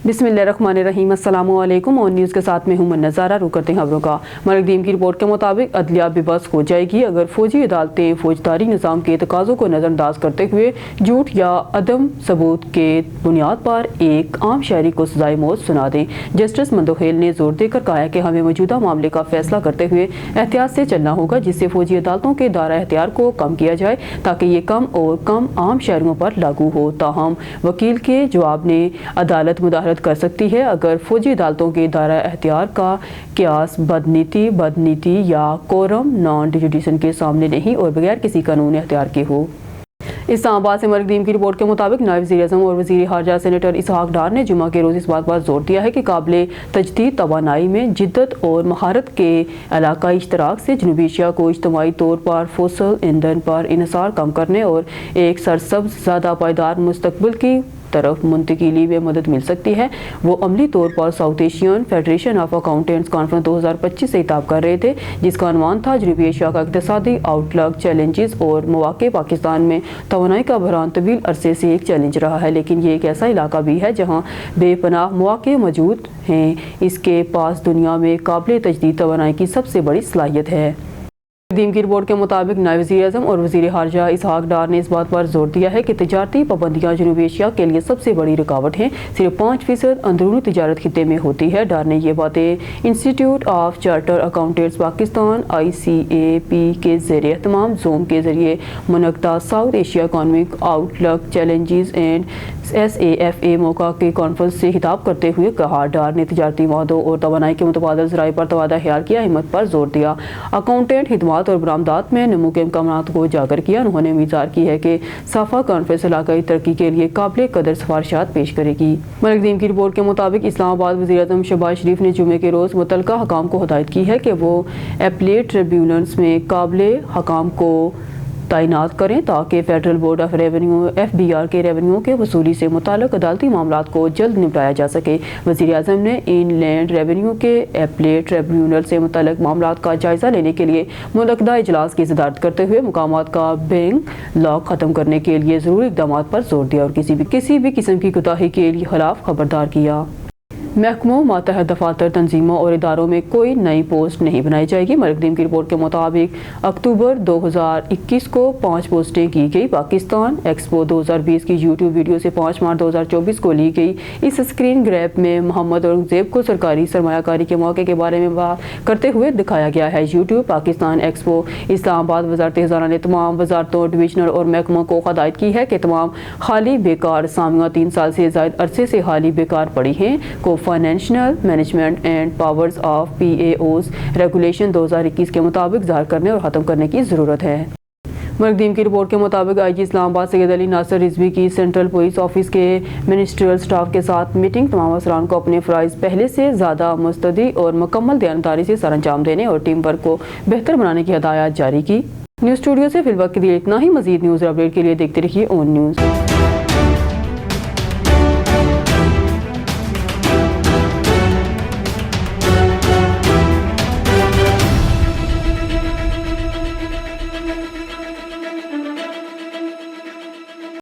बिस्मिल्लाहिर्रहमानिर्रहीम। अस्सलाम वालेकुम। और न्यूज़ के साथ में हूं नज़ारा। रुक करते हैं खबरों का। मलिकदीम की रिपोर्ट के मुताबिक अदलिया बेबस हो जाएगी अगर फौजी अदालतें फौजदारी निज़ाम के तकाज़ों को नज़रअंदाज करते हुए झूठ या अदम सबूत के बुनियाद पर एक आम शहरी को सजाए मौत सुना दें। जस्टिस मंदोहेल ने जोर देकर कहा कि हमें मौजूदा मामले का फैसला करते हुए एहतियात से चलना होगा, जिससे फौजी अदालतों के दायरा इख्तियार को कम किया जाए ताकि ये कम और कम आम शहरियों पर लागू हो। ताहम वकील के जवाब ने अदालत मुदाहरत कर सकती है अगर फौजी अदालतों के दायरा इख्तियार का क्यास बदनीति या कोरम नॉन जुडिशन के सामने नहीं और बगैर किसी कानूनी इख्तियार के हो। इस्लामाबाद से मलिकदीम की रिपोर्ट के मुताबिक नायब वज़ीर-ए-आज़म और वज़ीर खारजा सेनेटर इसहाक डार ने जुमा के रोज़ इस बात पर जोर दिया है कि काबिल तजदीद तवानाई में जिद्दत और महारत के इलाकाई इश्तराक से जनूबी एशिया को इज्तिमाई तौर पर फोसल ईंधन पर इन्हिसार कम करने और एक सरसब्ज़ ज़्यादा पायदार मुस्तक़बिल की तरफ मुंतकिली में मदद मिल सकती है। वो अमली तौर पर south Asian federation of accountants conference 2025 से खिताब कर रहे थे, जिसका अनवान था जनूबी एशिया का इक़्तिसादी आउटलुक, चैलेंजेस और मौक़े। पाकिस्तान में तवानाई का बहरान तवील अरसे से एक चैलेंज रहा है, लेकिन ये एक ऐसा इलाका भी है जहाँ बेपनाह मौक़े मौजूद हैं। इसके पास दुनिया में काबिल तजदीद तवानाई की सबसे बड़ी सलाहियत है। दीम की रिपोर्ट के मुताबिक नायब वज़ीर-ए-आज़म और वज़ीर खारजा इसहाक डार ने इस बात पर जोर दिया है कि तिजारती पाबंदियां जनूबी एशिया के लिए सबसे बड़ी रुकावट हैं। सिर्फ 5% अंदरूनी तिजारत खित्ते में होती है। डार ने ये बातें institute of charter accountants Pakistan ICAP के ज़ेरे एहतमाम ज़ूम के ज़रिए मुनक़दा South Asia economic outlook challenges and SAFA मौका के कॉन्फ्रेंस से खिताब करते हुए कहा। डार ने तिजारती मादों और तवानाई के मुतबादल ज़राए पर तवादा ख्याल की अहमियत पर जोर दिया। अकाउंटेंट खिदमत और बरामदात में नमू के इम्कानात को उजागर किया। उन्होंने उम्मीद की है कि साफा कॉन्फ्रेंस इलाकाई तरक्की के लिए काबिल कदर सिफारिशात पेश करेगी। मलिकदीम की रिपोर्ट के मुताबिक इस्लामाबाद वज़ीर-ए-आज़म शहबाज शरीफ ने जुमे के रोज़ मुतल्लिका हकाम को हिदायत की है कि वो अपीलेट ट्रिब्यूनल्स में काबिल हकाम को तैनात करें ताकि federal board of revenue FBR के रेवेन्यू के वसूली से मुताल्लिक़ अदालती मामलात को जल्द निपटाया जा सके। वज़ीर-ए-आज़म ने इनलैंड रेवेन्यू के अपीलेट ट्रिब्यूनल से मुताल्लिक़ मामलात का जायज़ा लेने के लिए मुनक़दा इजलास की सदारत करते हुए मुकामात का बैंक लॉक ख़त्म करने के लिए ज़रूरी इक़दाम पर जोर दिया और किसी भी किस्म की कोताही के खिलाफ खबरदार किया। महकमों, मातहत दफातर, तंजीमों और इदारों में कोई नई पोस्ट नहीं बनाई जाएगी। मलिकदीम की रिपोर्ट के मुताबिक अक्टूबर 2021 को 5 पोस्टें की गई। पाकिस्तान एक्सपो 2020 की यूट्यूब वीडियो से 5 मार्च 2024 को ली गई इस स्क्रीन ग्रैब में मोहम्मद औरंगज़ेब को सरकारी सरमायाकारी के मौके के बारे में बात करते हुए दिखाया गया है। यूट्यूब पाकिस्तान एक्सपो इस्लामाबाद वज़ारत ख़ज़ाना ने तमाम वज़ारतों, डिवीजनल और महकमों को हिदायत की है कि तमाम खाली बेकार असामियाँ 3 साल से ज़ायद अरसे से खाली बेकार पड़ी हैं को financial management and powers of PAOs regulation 2021 के मुताबिक ज़ाहिर करने और ख़त्म करने की ज़रूरत है। मलिकदीम की रिपोर्ट के मुताबिक IG इस्लामाबाद सैयद अली नासिर रिजवी की सेंट्रल पुलिस ऑफिस के मिनिस्ट्रियल स्टाफ के साथ मीटिंग तमाम अफसरान को अपने फ़राइज़ पहले से ज़्यादा मुस्तदी और मुकम्मल दयानतदारी से सरअंजाम देने और टीम वर्क को बेहतर बनाने की हिदायत जारी की। न्यूज़ स्टूडियो से फिलहाल के लिए इतना ही। मज़ीद न्यूज़ अपडेट के लिए देखते रहिए ON न्यूज़।